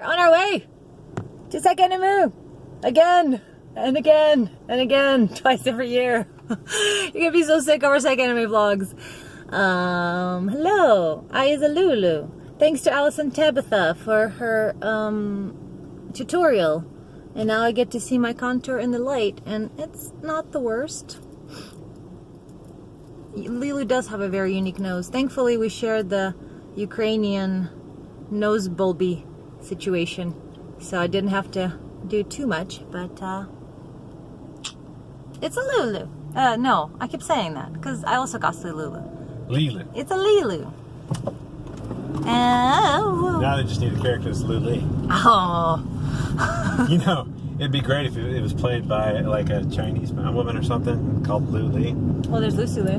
On our way to SacAnime again and again and again, twice every year. You're gonna be so sick of our SacAnime vlogs. Hello, I is a Lulu. Thanks to Allison Tabitha for her tutorial, and now I get to see my contour in the light, and it's not the worst. Lulu does have a very unique nose. Thankfully, we shared the Ukrainian nose bulby situation, so I didn't have to do too much, but it's a Lulu. No, I keep saying that because I also cosplay Lulu. Lulu. It's a Lulu. Oh. Now they just need a character that's Lulu. Oh. You know, it'd be great if it was played by like a Chinese woman or something called Lulu. Well, there's Lucy Lou.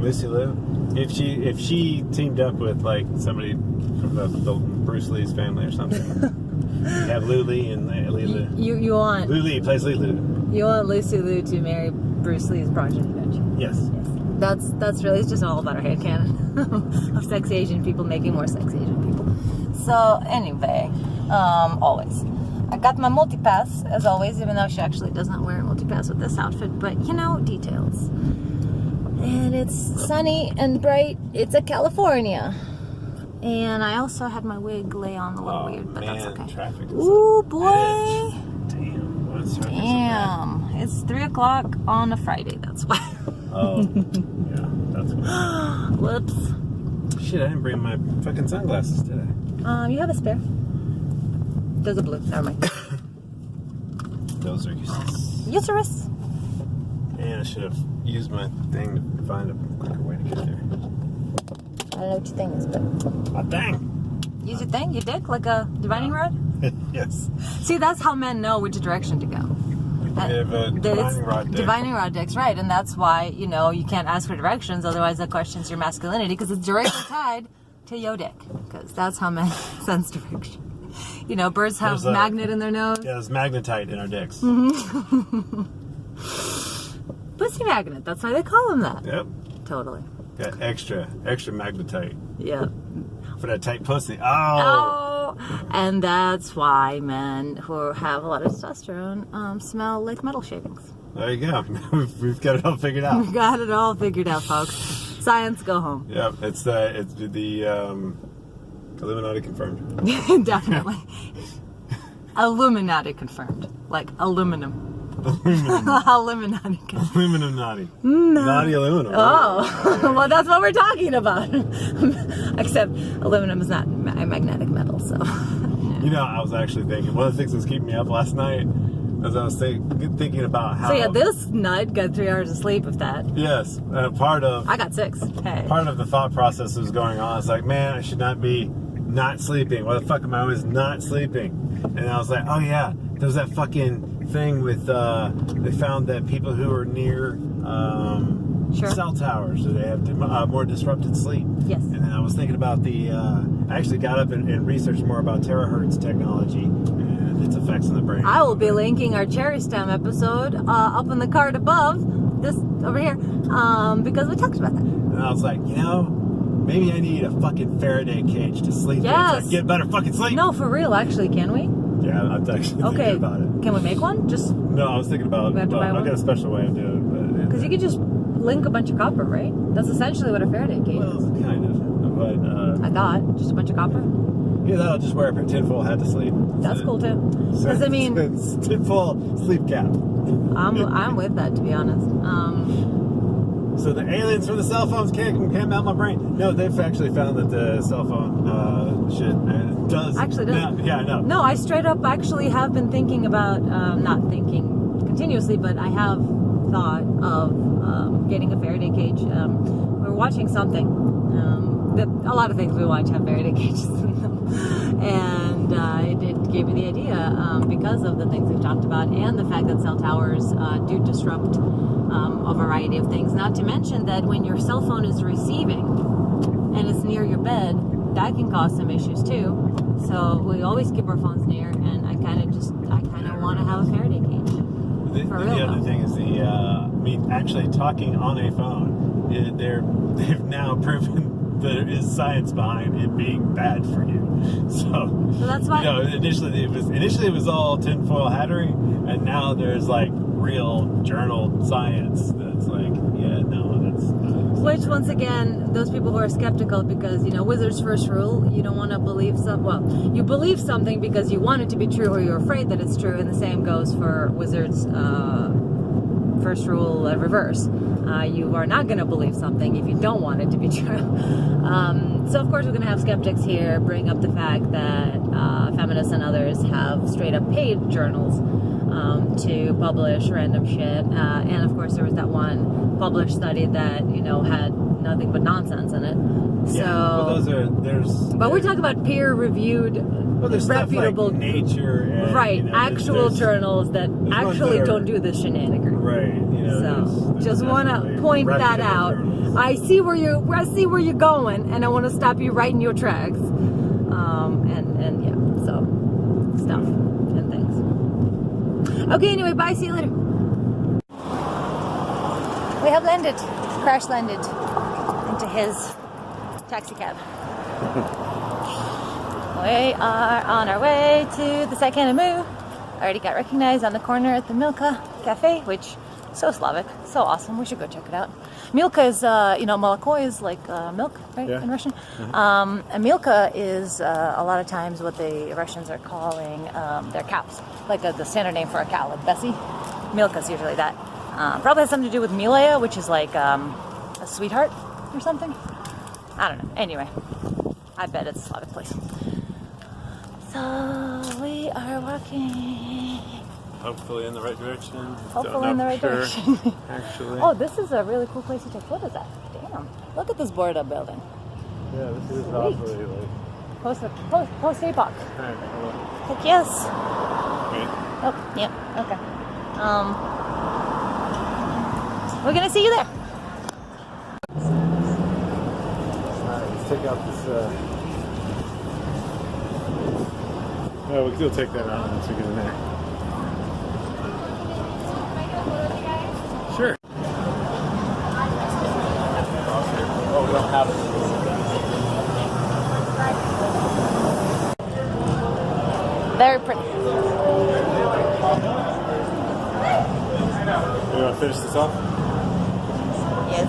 Lucy Lou. If she teamed up with like somebody from the Bruce Lee's family or something, you have Lulu and Lulu. You want Lulu plays Lulu. You want Lucy Lou to marry Bruce Lee's progeny, don't you? Yes. That's really, it's just all about our headcanon of sexy Asian people making more sexy Asian people. So anyway, always. I got my multi-pass, as always, even though she actually does not wear a multi-pass with this outfit, but you know, details. And it's sunny and bright. It's a California. And I also had my wig lay on a little weird, but that's okay. Traffic is ooh, boy. Damn. What's traffic Damn. So it's 3 o'clock on a Friday, that's why. Oh, yeah, that's why. Whoops. Shit, I didn't bring my fucking sunglasses today. You have a spare. There's a blue. Never mind. Those are useless. Uterus. And I should have used my thing to find a quicker way to get there. I don't know what your thing is, but... My thing! Use your thing? Your dick? Like a divining rod? Yes. See, that's how men know which direction to go. They have a divining rod dick. Divining rod dick's right, and that's why, you know, you can't ask for directions, otherwise that questions your masculinity, because it's directly tied to your dick. Because that's how men sense direction. You know, birds have There's a magnet in their nose. Yeah, there's magnetite in our dicks. Mm-hmm. Pussy magnet, that's why they call them that. Yep. Totally. Got extra magnetite. Yeah. For that tight pussy. Oh! And that's why men who have a lot of testosterone smell like metal shavings. There you go. We've got it all figured out. We've got it all figured out, folks. Science, go home. Yep, it's the Illuminati confirmed. Definitely. Illuminati confirmed. Like aluminum. Illuminati confirmed. Aluminum naughty. Naughty aluminum. Oh, well, that's what we're talking about. Except aluminum is not a magnetic metal, so. You know, I was actually thinking, one of the things that was keeping me up last night, as I was thinking about how... So yeah, this night got 3 hours of sleep with that. Yes, part of... I got 6. Hey. Part of the thought process that was going on, it's like, man, I should not be not sleeping. Why the fuck am I always not sleeping? And I was like, oh yeah, there's that fucking thing with, they found that people who are near cell towers, they have more disrupted sleep. Yes. And then I was thinking about I actually got up and researched more about terahertz technology and its effects on the brain. I will be linking our Cherry Stem episode up in the card above, this over here, because we talked about that. And I was like, you know, maybe I need a fucking Faraday cage to sleep in so I can get better fucking sleep. No, for real, actually, can we? Yeah, I'm actually thinking about it. Can we make one? No, I was thinking about it. I've got a special way of doing it. Because you could just link a bunch of copper, right? That's essentially what a Faraday cage is. Well, kind of. But, I thought. Just a bunch of copper? Yeah, I'll just wear a tinfoil hat to sleep. That's cool, too. Because, I mean... It's tinfoil sleep cap. I'm with that, to be honest. So the aliens from the cell phones can't melt my brain. No, they've actually found that the cell phone shit does. Actually does. Yeah, I know. No, I straight up actually have been thinking about, not thinking continuously, but I have thought of getting a Faraday cage. We were watching something. A lot of things we watch have Faraday cages in them. And it gave me the idea because of the things we've talked about and the fact that cell towers do disrupt a variety of things. Not to mention that when your cell phone is receiving and it's near your bed, that can cause some issues too. So we always keep our phones near, and I kind of want to have a Faraday cage. The other thing is actually talking on a phone. They've now proven there is science behind it being bad for you. So that's why, you know, initially it was all tinfoil hattery, and now there's like real journal science that's like, yeah, no, that's which once again, those people who are skeptical, because, you know, Wizard's first rule, you don't want to believe you believe something because you want it to be true or you're afraid that it's true, and the same goes for Wizard's first rule reverse. You are not going to believe something if you don't want it to be true. So of course we're going to have skeptics here bring up the fact that feminists and others have straight up paid journals to publish random shit, and of course there was that one published study that, you know, had nothing but nonsense in it. So, yeah, well, but we're talking about peer-reviewed, reputable, like Nature, and, right? You know, actual journals that actually don't do this shenanigan. Right. You know, so just want to point that out. Journals. I see where you're going, and I want to stop you right in your tracks. And yeah, so stuff and things. Okay, anyway, bye. See you later. We have landed, crash landed into his taxi cab. We are on our way to the SacAnime. Already got recognized on the corner at the Milka Cafe, which so Slavic, so awesome. We should go check it out. Milka is, you know, moloko is like milk, right, in Russian. Mm-hmm. And Milka is a lot of times what the Russians are calling their cows, like the standard name for a cow, like Bessie. Milka is usually that. Probably has something to do with Milaya, which is like a sweetheart or something. I don't know. Anyway, I bet it's a Slavic place. So we are walking. Hopefully in the right direction. Hopefully in the right direction. Actually. Oh, this is a really cool place to take photos at. Damn. Look at this boarded up building. Yeah, this is awfully like... Post-epoch. Alright, cool. Heck yes. Okay. Oh, yeah, okay. We're gonna see you there. Alright, let's take out this, Oh, we can still take that out once we get in there. Sure. Oh, we don't have it. Very pretty. You want to finish this off? Yes.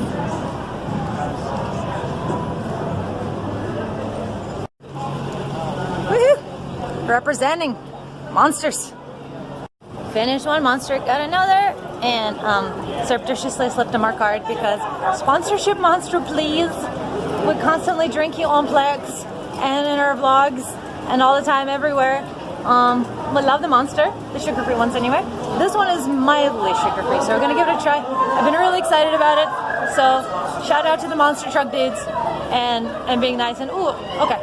Woohoo! Representing monsters. Finished one monster, got another, and surreptitiously slipped a mark card because sponsorship monster, please. We constantly drink you on Plex and in our vlogs and all the time everywhere. We love the monster, the sugar-free ones anyway. This one is mildly sugar-free, so we're gonna give it a try. I've been really excited about it, so shout out to the monster truck dudes and being nice and ooh, okay.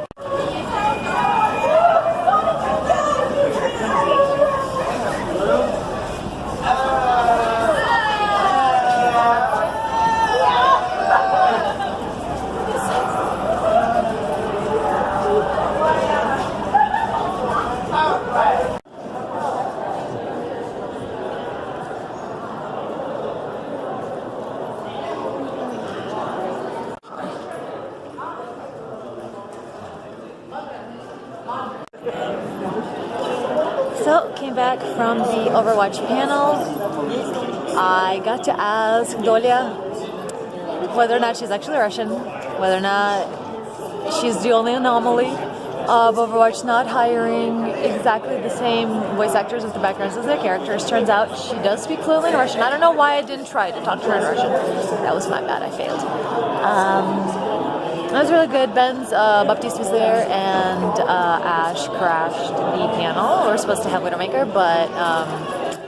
So, came back from the Overwatch panel. I got to ask Dolia whether or not she's actually Russian, whether or not she's the only anomaly of Overwatch not hiring exactly the same voice actors as the backgrounds as their characters. Turns out she does speak fluently in Russian. I don't know why I didn't try to talk to her in Russian. That was my bad, I failed. That was really good. Ben's Baptiste was there, and Ash crashed the panel. We were supposed to have Widowmaker, but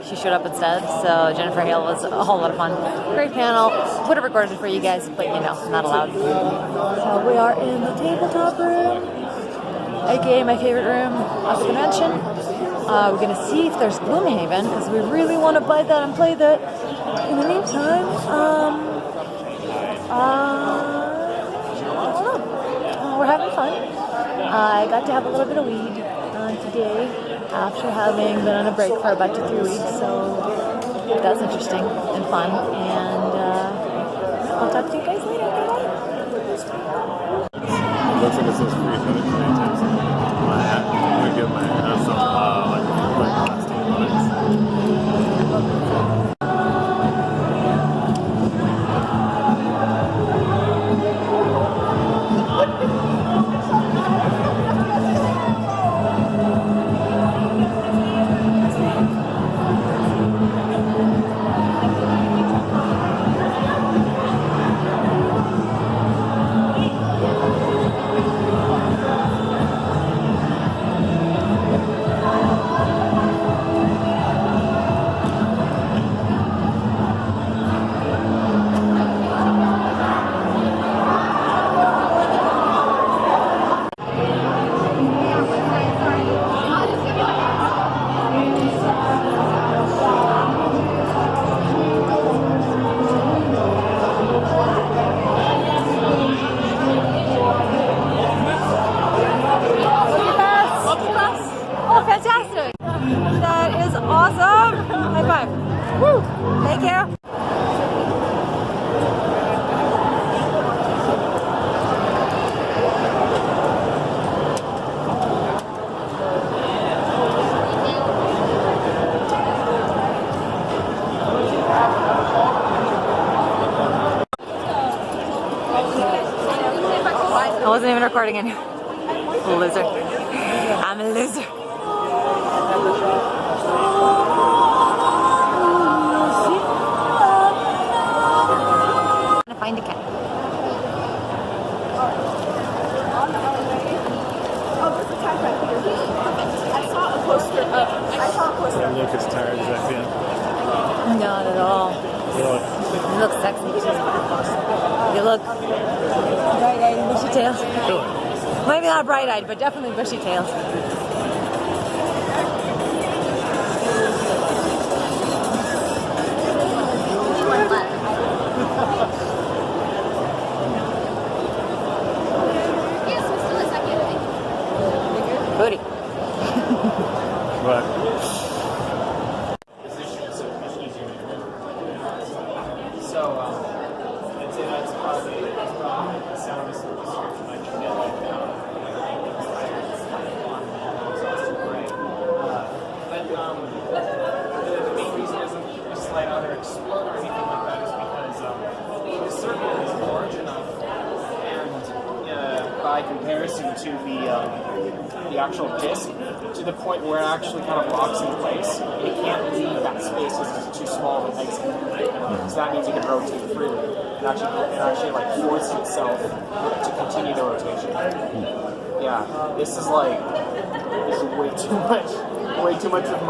she showed up instead. So Jennifer Hale was a whole lot of fun. Great panel. Would have recorded it for you guys, but you know, not allowed. So we are in the tabletop room, aka my favorite room of the convention. We're gonna see if there's Gloomhaven because we really want to buy that and play that. In the meantime, we're having fun. I got to have a little bit of weed today after having been on a break for about 2 to 3 weeks, so that's interesting and fun. And I'll talk to you guys later. Bye. looks like it says free for the times. I'm gonna give my some like plastic buttons. I wasn't even recording it. Loser. I'm a loser. I'm gonna find a cat. I look as tired as I feel. Not at all. You look sexy too. You look bright-eyed and bushy tails. Maybe not bright-eyed, but definitely bushy tails. Booty. But I'd say that's probably the soundest of the description I can get right now. But the main reason isn't to slide out or explode or anything like that is because the circle is large enough, and by comparison to the actual disc, to the point where it actually kind of locks in place, it can't leave that space because it's too small of an exit. So that means it can rotate freely. It actually like forces itself to continue the rotation. Yeah, this is way too much of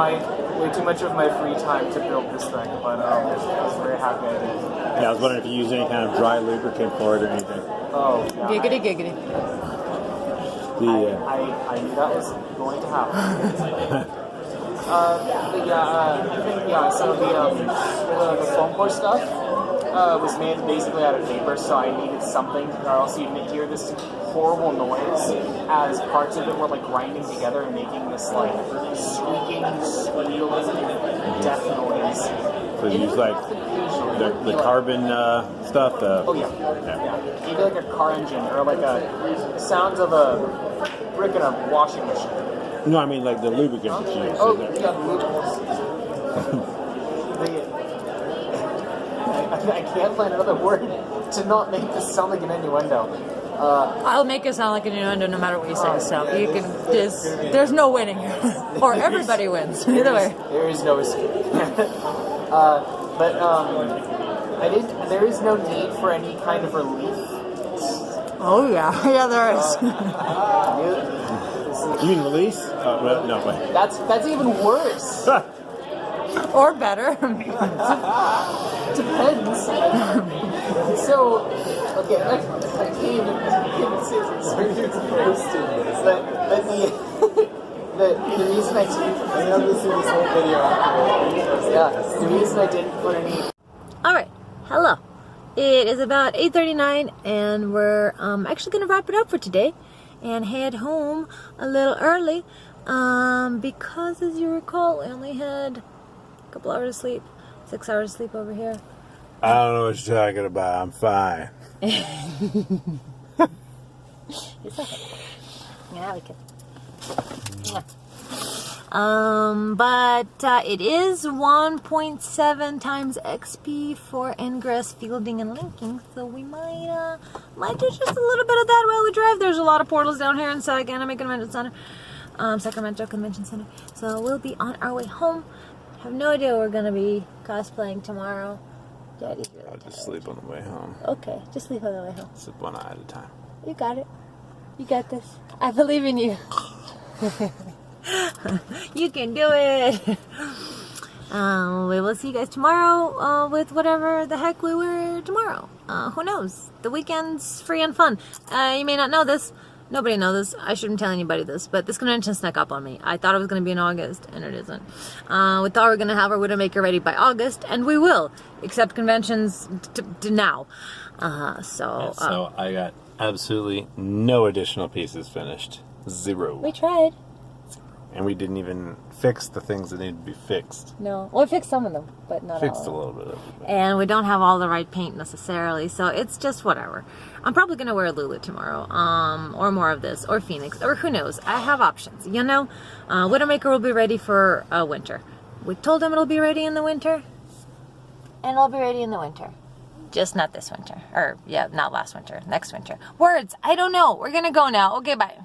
my free time to build this thing. But I was very happy I did. yeah, I was wondering if you use any kind of dry lubricant for it or anything. Oh, yeah. Giggity, giggity. I knew that was going to happen. So the foam core stuff was made basically out of paper, so I needed something, or else you'd hear this horrible noise as parts of it were like grinding together and making this like squeaking, squealing death noise. So you use like the carbon stuff? Oh yeah. Maybe like a car engine or like a sounds of a brick in a washing machine. No, I mean like the lubricant that you use. Oh, yeah, the lubricants. I can't find another word to not make this sound like an innuendo. I'll make it sound like an innuendo no matter what you say. So you can there's no winning, or everybody wins. Either way. There is no escape. There is no need for any kind of relief. Oh yeah, there is. You mean release? No, wait. That's even worse. Or better. Depends. So, okay, I can't even say it's supposed to. But the reason I didn't, I have to see this whole video afterwards. Yeah, the reason I didn't put any. All right, hello. It is about 8:39, and we're actually gonna wrap it up for today, and head home a little early, because as you recall, we only had a couple hours of sleep, 6 hours of sleep over here. I don't know what you're talking about. I'm fine. He's okay. Yeah, we can. But it is 1.7 times XP for ingress, fielding, and linking. So we might do just a little bit of that while we drive. There's a lot of portals down here in SacAnime Convention Center, Sacramento Convention Center. So we'll be on our way home. Have no idea we're gonna be cosplaying tomorrow. Daddy's really I'll just sleep on the way home. Okay, just sleep on the way home. Sip one eye at a time. You got it. You got this. I believe in you. You can do it. We will see you guys tomorrow with whatever the heck we wear tomorrow. Who knows? The weekend's free and fun. You may not know this. Nobody knows this. I shouldn't tell anybody this, but this convention snuck up on me. I thought it was going to be in August, and it isn't. We thought we were going to have our Widowmaker ready by August, and we will, except conventions to now. So I got absolutely no additional pieces finished. 0. We tried. And we didn't even fix the things that needed to be fixed. No. Well, we fixed some of them, but not all Fixed of a them. little bit of it. And we don't have all the right paint necessarily, so it's just whatever. I'm probably going to wear Lulu tomorrow, or more of this, or Phoenix, or who knows. I have options, you know? Widowmaker will be ready for winter. We told him it'll be ready in the winter, and it'll be ready in the winter. Just not this winter. Or, yeah, not last winter. Next winter. Words! I don't know. We're going to go now. Okay, bye.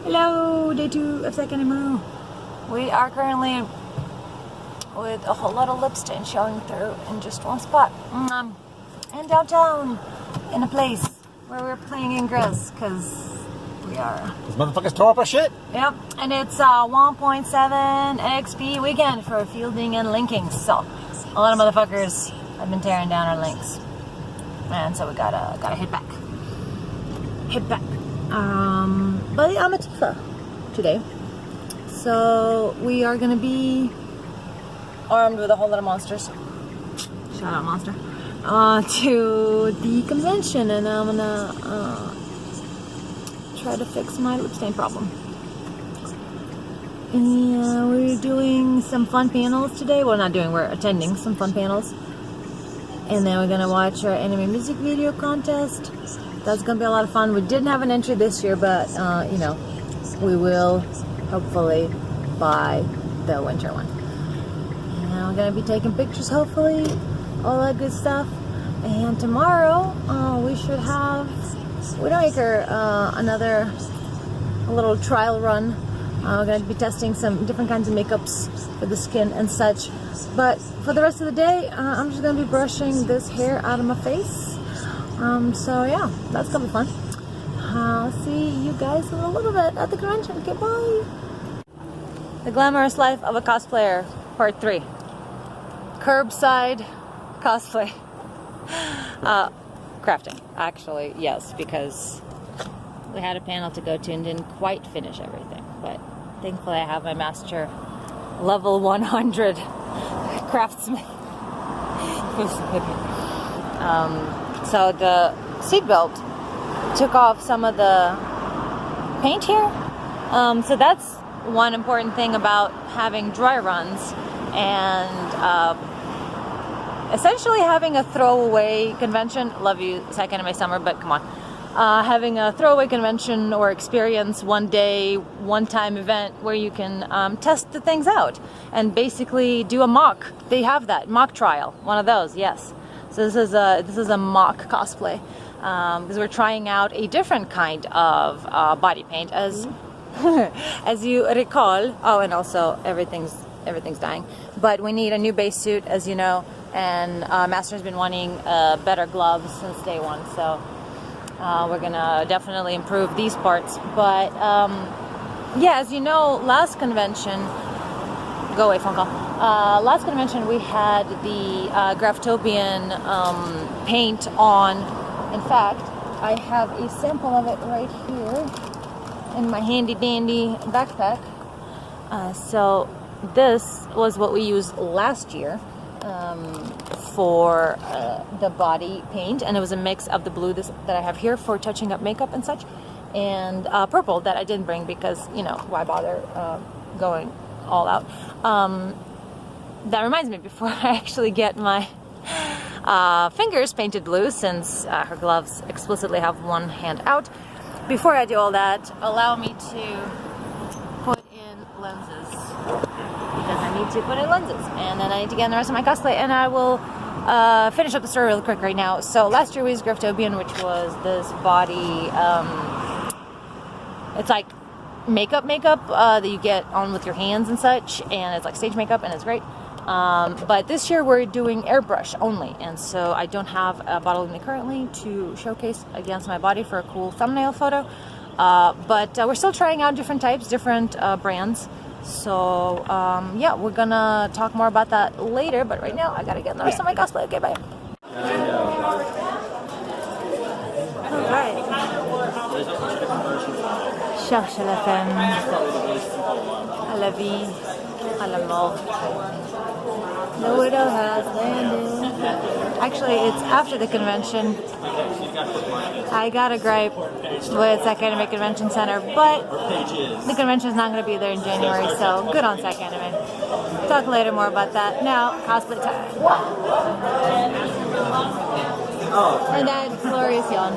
Hello, day 2 of SacAnime. We are currently with a whole lot of lip stain showing through in just one spot. In downtown, in a place where we're playing Ingress, because we are. These motherfuckers tore up our shit? Yep, and it's 1.7 XP weekend for fielding and linking. So, a lot of motherfuckers have been tearing down our links. And so we gotta hit back. Hit back. But I'm a Tifa today, so we are gonna be armed with a whole lot of monsters. Shout out monster. To the convention, and I'm gonna try to fix my lip stain problem. And we're doing some fun panels today. Well, not doing. We're attending some fun panels, and then we're gonna watch our anime music video contest. That's going to be a lot of fun. We didn't have an entry this year, but, you know, we will hopefully buy the winter one. And we're going to be taking pictures, hopefully, all that good stuff. And tomorrow, we should have Widowmaker, a little trial run. We're going to be testing some different kinds of makeups for the skin and such. But for the rest of the day, I'm just going to be brushing this hair out of my face. So yeah, that's gonna be fun. I'll see you guys in a little bit at the convention. Okay, bye. The Glamorous Life of a Cosplayer, Part 3. Curbside cosplay. Crafting, actually, yes, because we had a panel to go to and didn't quite finish everything. But thankfully I have my master level 100 craftsman. So the seatbelt took off some of the paint here. So that's one important thing about having dry runs, and essentially having a throwaway convention. Love you, SacAnime Summer, but come on. Having a throwaway convention or experience, one day, one time event where you can test the things out and basically do a mock. They have that mock trial, one of those, yes. So this is a mock cosplay because we're trying out a different kind of body paint, as as you recall. Oh, and also everything's dying. But we need a new base suit, as you know, and Master's been wanting better gloves since day one. So we're gonna definitely improve these parts. But yeah, as you know, last convention. Go away, phone call. Last convention we had the Graftobian paint on. In fact, I have a sample of it right here in my handy dandy backpack. So this was what we used last year for the body paint, and it was a mix of the blue that I have here for touching up makeup and such, and purple that I didn't bring because, you know, why bother going all out. That reminds me, before I actually get my fingers painted blue since her gloves explicitly have one hand out. Before I do all that, allow me to put in lenses, because I need to put in lenses, and then I need to get in the rest of my cosplay, and I will finish up the story real quick right now. So last year we used Griftobian, which was this body, it's like makeup that you get on with your hands and such, and it's like stage makeup, and it's great. But this year we're doing airbrush only, and so I don't have a bottle with me currently to showcase against my body for a cool thumbnail photo. But we're still trying out different types, different brands. So yeah, we're gonna talk more about that later, but right now I gotta get in the rest of my cosplay. Okay, bye. Alright. Cherche la femme, à la vie, à la mort. The widow has landed. Actually, it's after the convention. I got a gripe with SacAnime Convention Center, but the convention's not going to be there in January, so good on SacAnime. Talk later more about that. Now, cosplay time. And that glorious yawn.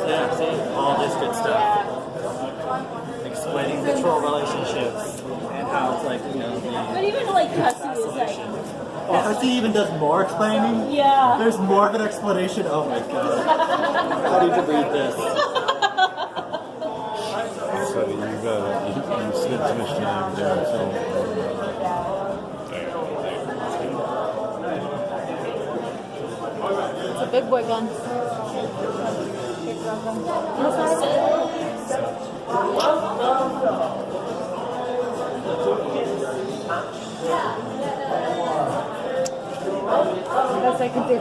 Yeah, see, all this good stuff. Explaining control relationships and how it's like, you know, But even like Cassie is like, oh, he even does more explaining? yeah. There's more of an explanation? Oh my god. I need to read this. So you spent too much time doing film. It's a big boy gun. Best I can do.